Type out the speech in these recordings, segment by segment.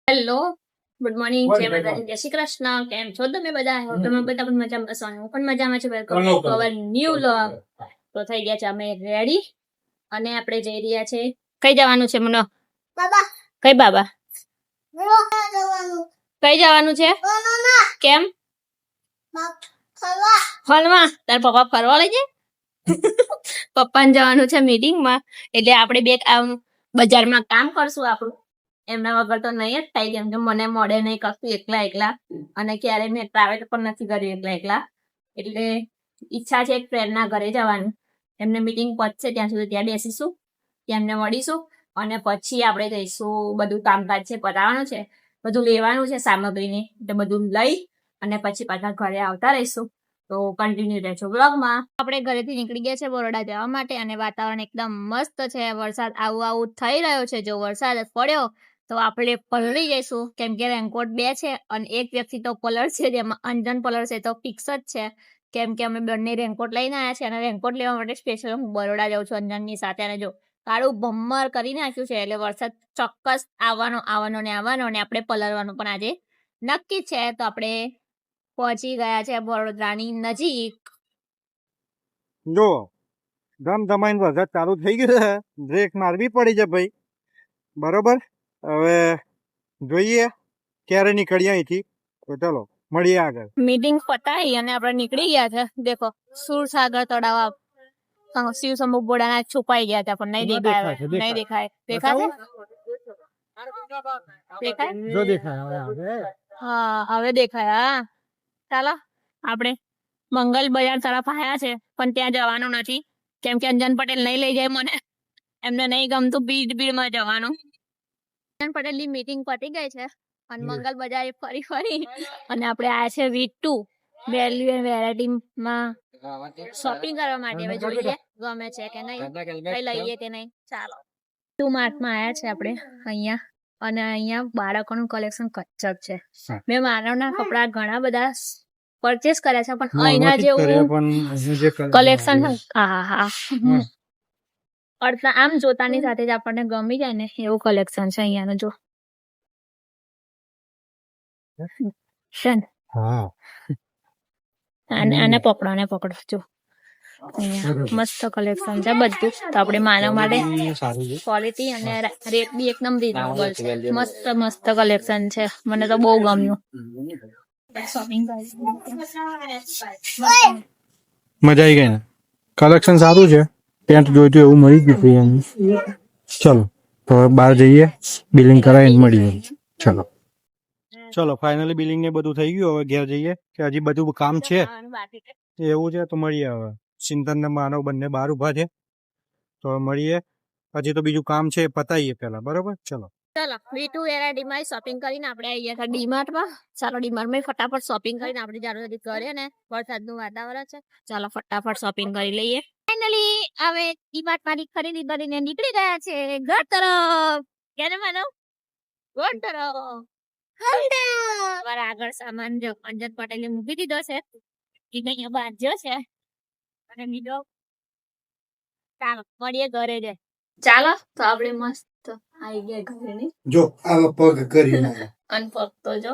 Hello, good morning, જય માતાજી, જય શ્રી કૃષ્ણ. કેમ છો તમે બધા? તમે બધા પણ મજામાં હશો. હું પણ મજામાં છું. Welcome to our new vlog. તો થઈ ગયા છે અમે રેડી અને આપણે જઈ રહ્યા છે. કઈ જવાનું છે મનો? બાબા. કઈ બાબા? કઈ જવાનું છે? કેમ? ફરવા. તાર પપ્પા ફરવા લઈ જાય? પપ્પાને જવાનું છે મીટિંગમાં, એટલે આપણે બે બજારમાં કામ કરશું આપણું. એમના વગર તો નહીં જ થાય, કેમ કે મને મળે નહીં કશું એકલા અને ક્યારેય મેં ટ્રાવેલ પણ નથી કર્યું એકલા. એટલે ઈચ્છા છે એક ફ્રેન્ડના ઘરે જવાનું. એમને મીટિંગ પતશે ત્યાં સુધી ત્યાં બેસીશું, ત્યાં એમને મળીશું અને પછી આપણે જઈશું. બધું કામકાજ છે પતાવવાનું છે, બધું લેવાનું છે સામગ્રીને, એટલે બધું લઈ અને પછી પાછા ઘરે આવતા રહીશું. તો કન્ટિન્યુ રહેજો બ્લોગમાં. આપણે ઘરેથી નીકળી ગયા છે બરોડા જવા માટે અને વાતાવરણ એકદમ મસ્ત છે. વરસાદ આવું થઈ રહ્યો છે. જો વરસાદ પડ્યો તો આપણે પલળી જઈશું, કેમ કે રેનકોટ 2 છે અને એક વ્યક્તિ તો પલળ છે, જેમાં અંજન પલળ છે તો ફિક્સ જ છે, કેમ કે અમે બંને રેનકોટ લઈને આવ્યા છે અને રેનકોટ લેવા માટે સ્પેશિયલ હું બરોડા જાઉં છું અંજનની સાથે. અને જો કાળું ભમ્મર કરી નાખ્યું છે, એટલે વરસાદ ચોક્કસ આવવાનો ને આપણે પલળવાનું પણ આજે નક્કી છે. તો આપણે પહોંચી ગયા છે વડોદરાની નજીક. જો ધમધમાઈને વરસાદ ચાલુ થઈ ગયો છે, બ્રેક મારવી પડી છે ભાઈ. બરોબર, હવે જોઈએ ક્યારે નીકળીએ અહીંથી. તો ચલો મળીએ આગળ. મીટિંગ પતાવી અને આપણે નીકળી ગયા છે. દેખો સુરસાગર તળાવ શિવ શંભુ બોડાના છુપાઈ ગયા હતા, પણ નહીં દેખાય. હા, હવે દેખાય. ચાલો આપણે મંગલ બજાર તરફ આવ્યા છે, પણ ત્યાં જવાનું નથી, કેમ કે અંજન પટેલ નહીં લઈ જાય મને. એમને નહીં ગમતું ભીડમાં જવાનું. અંજન પટેલની મીટિંગ પતી ગઈ છે અને મંગલ બજારે ફરી અને આપણે આવ્યા છે V2 વેલ્યુ એન્ડ વેરાયટીમાં શોપિંગ કરવા માટે. હવે જોઈએ ગમે છે કે નહીં, કઈ લઈએ કે નહીં. ચાલો ટુ માર્ટમાં આવ્યા છે આપણે અહીંયા, અને અહીંયા બાળકોનું કલેક્શન કચ્ચક છે. મેં માનવના કપડા ઘણા બધા પરચેસ કર્યા છે, પણ અહીંના જેવું કલેક્શન અડધા આમ જોતાની સાથે જ આપણને ગમી જાય ને એવું કલેક્શન છે અહીંયાનું. જો આને પકડો જો, અહીંયા મસ્ત કલેક્શન છે બધું. તો આપણે માનવ માટે ક્વોલિટી અને રેટ બી એકદમ રીઝનેબલ છે. મસ્ત કલેક્શન છે, મને તો બહુ ગમ્યું. મજા આવી ગઈ ને? કલેક્શન સારું છે, પેન્ટ જોઈતું એવું મળી ગયું. ચલો તો બહાર જઈએ, બિલિંગ કરાવીને મળીએ. ચલો ફાઇનલી બિલિંગ ને બધું થઈ ગયું. હવે ઘેર જઈએ, કે હજી બધું કામ છે એવું છે. તો મળીએ. હવે ચિંતન ને માનવ બંને બહાર ઉભા છે, તો મળીએ. હજી તો બીજું કામ છે, પતાવીએ પેલા. બરોબર, ચલો V2 વેરાયટીમાં શોપિંગ કરીને આપણે આવી ગયા ડીમાર્ટમાં. ચાલો ડીમાર્ટમાં ફટાફટ શોપિંગ કરીને આપણે જરૂર કરીએ ને, વરસાદનું વાતાવરણ છે. ચાલો ફટાફટ શોપિંગ કરી લઈએ. ફાઇનલી હવે ડીમાર્ટમાંથી ખરીદી કરીને નીકળી ગયા છે ઘર તરફ. કેને માનો ઘર તરફ. મારા આગળ સામાન જો અંજન પટેલે મૂકી દીધો છે, અહીંયા બાંધ્યો છે અને બીજો. ચાલો મળીએ ઘરે જાય. ચાલો તો આપણે મસ્ત આવી ગયા ઘરે ની. જો આ પગ કરીને અને પગ તો જો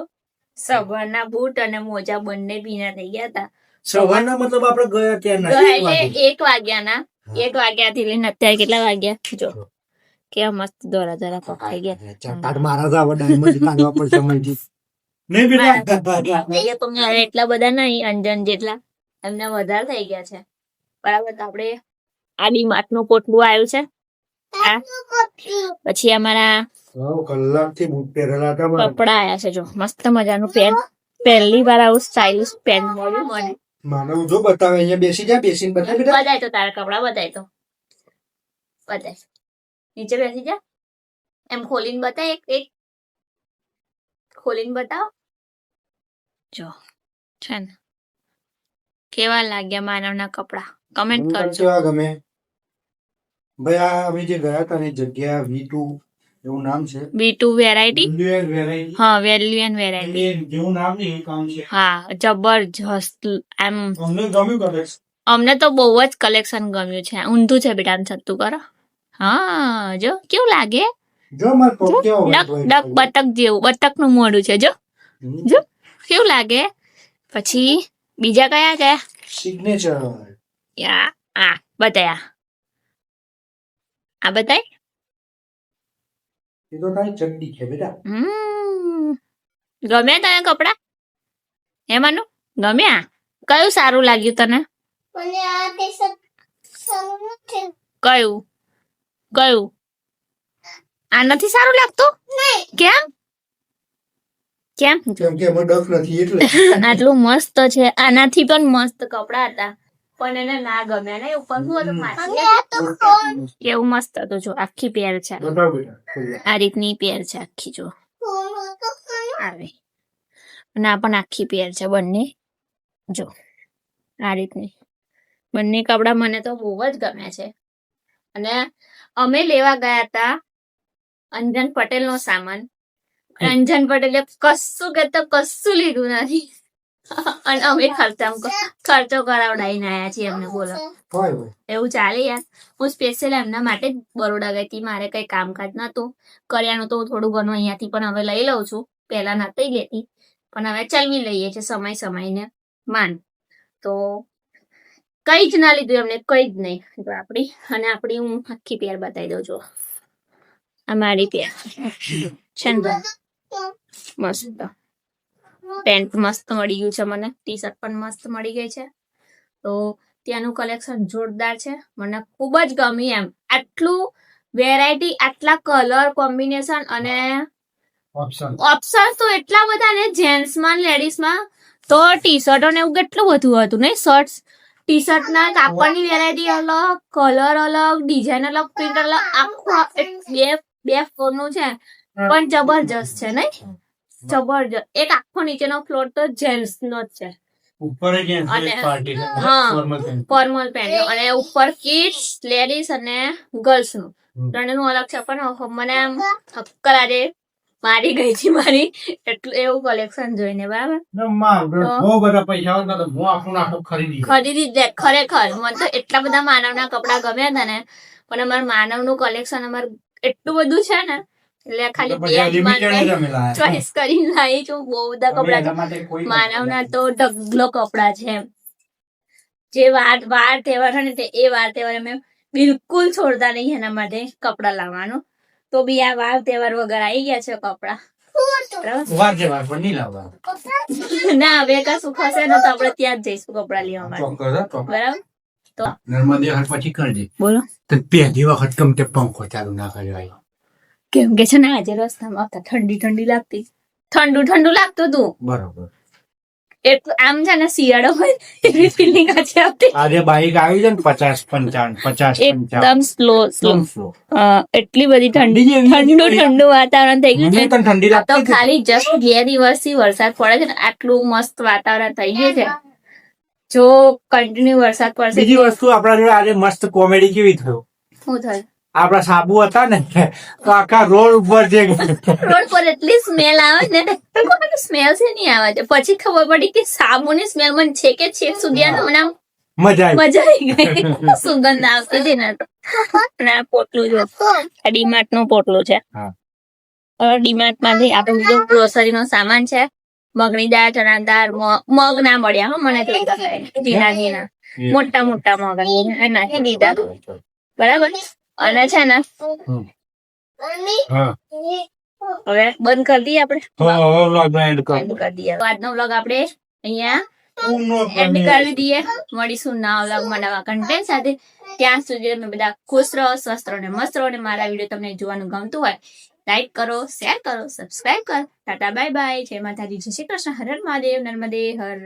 સવારના બૂટ અને મોજા બંને ભીના થઈ ગયા હતા. સવારના મતલબ આપણે ગયા ક્યાં? 1 વાગ્યાના. 1 વાગ્યાથી લઈને અત્યારે કેટલા વાગ્યા જો, કેવા મસ્ત દોરા પગ થઈ ગયા. મારા તો આવડે કાઢવા પડશે સમયથી. નહીં બેટા, તો એટલા બધા નહીં, અંજન જેટલા એમને વધારે થઈ ગયા છે. બરાબર, તો આપણે આ ડીમાર્ટ નું કોટલું આવ્યું છે. પછી અમારા કલાકથી બૂટ પહેરેલા હતા. કપડા આયા છે જો, મસ્ત મજાનું પેન્ટ. પહેલી વાર આવું સ્ટાઇલિશ પેન્ટ મળ્યું મને. માનવ જો બતાવે, અહીંયા બેસી જા, બેસીને બતાવ બેટા. બતાય તો તારા કપડા બતાય. નીચે બેસી જા, એમ ખોલીને બતાય. એક ખોલીને બતાવ. જો છે ને કેવા લાગ્યા માનવના કપડા, કમેન્ટ કરજો. કેવા ગમે ભાઈ? આ અમે જે ગયા હતા ને જગ્યા V2 એવું નામ છે. V2 variety. હા, વેલ્યુ એન્ડ વેરાયટી જેવું નામ ને એવું કામ છે. હા, જબરજસ્ત. એમ અમને ગમ્યું કલેક્શન. અમને તો બહુ જ કલેક્શન ગમ્યું છે. ઊંધું છે બેટા, આમ છતું કરો. હા જો કેવું લાગે. જો માર પગ કેવો ડક બતક જેવું બતક નું મોઢું છે જો જો કેવું લાગે. પછી બીજા કયા કયા સિગ્નેચર યા આ બતાયા આ બતાય. એ તો તારી ચડ્ડી છે બેટા. ગમ્યા તને કપડા એમાંનું ગમ્યા કયું સારું લાગ્યું તને કયું કયું આ નથી સારું લાગતું કેમ કેમ કેમ કે એમાં ડક નથી એટલે. આટલું મસ્ત છે આનાથી પણ મસ્ત કપડા હતા પણ એને ના ગમ્યા ને ઉપર શું હતું માછી કેવું મસ્ત હતું જો આખી પેર છે બતાવ બેટા. આ રીતની પેર છે આખી જો આવે અને આ પણ આખી પેર છે બંને જો આ રીતની બંને કપડા મને તો બહુ જ ગમે છે. અને અમે લેવા ગયા હતા અંજન પટેલ નો સામાન. અંજન પટેલે કશું કે તો કશું લીધું નથી અને અમે ખર્ચો કરાવડાવીને આયા છીએ એમને બોલો હોય હોય. એવું ચાલે યાર. હું સ્પેશિયલ એમના માટે જ બરોડા ગઈ હતી મારે કઈ કામકાજ નતું કર્યાનું તો થોડું ઘણું અહીંયાથી પણ હવે લઈ લઉં છું પહેલા નતી લેતી પણ હવે ચલવી લઈએ છે સમય સમયને માન. તો કઈ જ ના લીધું એમને કઈ જ નહીં તો આપડી અને આપડી હું આખી પેર બતાવી દઉં છું આ મારી પેર છે ને મસ્ત પેન્ટ મસ્ત મળી ગયું છે મને ટી શર્ટ પણ મસ્ત મળી ગઈ છે. તો ત્યાંનું કલેક્શન જોરદાર છે મને ખૂબ જ ગમી એમ આટલું વેરાયટી આટલા કલર કોમ્બિનેશન અને ઓપ્શન તો એટલા બધા ને જેન્ટ્સમાં લેડીઝમાં તો ટી શર્ટો ને એવું કેટલું બધું હતું ને શર્ટ્સ ટી શર્ટ ના કાપડની વેરાયટી અલગ કલર અલગ ડિઝાઇન અલગ પ્રિન્ટ અલગ આખું બે ફ્લોર નું છે પણ જબરજસ્ત છે નઈ જબરજસ્ત. એક આખો નીચેનો ફ્લોર તો જેન્ટ્સ નો જ છે ઉપર ફોર્મલ પેન્ટ અને ઉપર કિડ્સ લેડીઝ અને ગર્લ્સ નું ત્રણેયનું અલગ છે પણ મને આમ હક્કર આજે મારી ગઈ છે મારી એટલું એવું કલેક્શન જોઈને બરાબર બહુ બધા પૈસા હતા તો હું આપણું આખું ખરીદી દે ખરેખર મને તો એટલા બધા માનવના કપડા ગમ્યા હતા ને પણ અમારું માનવનું કલેક્શન અમારું એટલું બધું છે ને એટલે ખાલી ચોઈસ કરીને લાવી છું બહુ બધા કપડા છે માનવના તો ઢગલો કપડા છે એમ જે વાર તહેવાર હોય ને એ વાર તહેવાર અમે બિલકુલ છોડતા નહીં એના માટે કપડા લાવવાનું તો બી આ વાર તહેવાર વગર આવી ગયા છે કપડા ના હવે કશું ખસે ને તો આપણે ત્યાં જ જઈશું કપડા લેવા માટે બરાબર. તો નર્મદે હાટ પછી કરજે બોલો તો પહેલી વખત કમ તે પંખો ચાલુ ના કર્યો કેમ કે છે ને આજે રસ્તામાં આવતા ઠંડી ઠંડી લાગતી ઠંડુ લાગતું હતું બરોબર. એટલું આમ છે ને શિયાળો હોય એવી ફિલિંગ આજે આવતી. આજે બાઈક આવી છે ને 50-55 એકદમ સ્લો એટલી બધી ઠંડુ વાતાવરણ થઈ ગયું છે ઠંડી આ તો ખાલી જસ્ટ 2 દિવસથી વરસાદ પડે છે ને આટલું મસ્ત વાતાવરણ થઈ ગયું છે જો કન્ટિન્યુ વરસાદ પડશે. બીજી વસ્તુ આપણા જોડે આજે મસ્ત કોમેડી કેવી થયું શું થાય આપડા સાબુ હતા ને તો આખા રોડ ઉપર જે રોડ પર એટલી સ્મેલ આવે ને સ્મેલ છે નહીં આવે છે પછી ખબર પડી કે સાબુની સ્મેલ મને છે કે છેક સુધી મને મજા આવી ગઈ સુગંધ આવતી હતી ને અને આ પોટલું જો આ ડીમાર્ટ નું પોટલું છે ડીમાર્ટ માંથી આપણે બીજો ગ્રોસરી નો સામાન છે મગની દાળ ચણા દાળ મગ ના મળ્યા હો મને તો ઝીણા મોટા મોટા મગ નાખી દીધા બરાબર. અને છે ને હવે બંધ કરી દઈએ આપણે કરી દઈએ આજનો વ્લોગ આપણે અહીંયા એન્ડ કરી દઈએ. મળીશું નવા વ્લોગમાં નવા કન્ટેન્ટ સાથે. ત્યાં સુધી તમે બધા ખુશ રહો સ્વસ્થ રહો ને મસ્ત રહો. મારા વિડીયો તમને જોવાનું ગમતું હોય લાઈક કરો શેર કરો સબસ્ક્રાઇબ કરો. ટાટા બાય બાય જય માતાજી જય શ્રી કૃષ્ણ હર હર મહાદેવ નર્મદે હર.